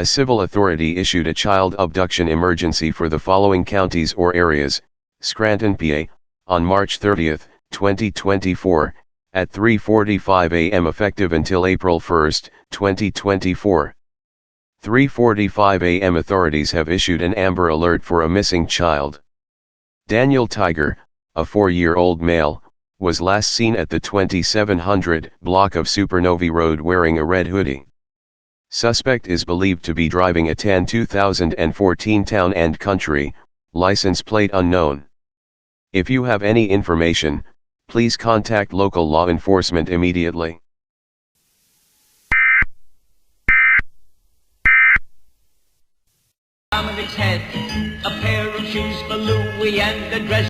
A civil authority issued a child abduction emergency for the following counties or areas: Scranton, PA, on March 30, 2024, at 3:45 a.m. effective until April 1, 2024. 3:45 a.m. Authorities have issued an Amber Alert for a missing child. Daniel Tiger, a 4-year-old male, was last seen at the 2700 block of Supernovae Road wearing a red hoodie. Suspect is believed to be driving a tan 2014 Town and Country, license plate unknown. If you have any information, please contact local law enforcement immediately. On its head, a pair of shoes for Louis and a dress.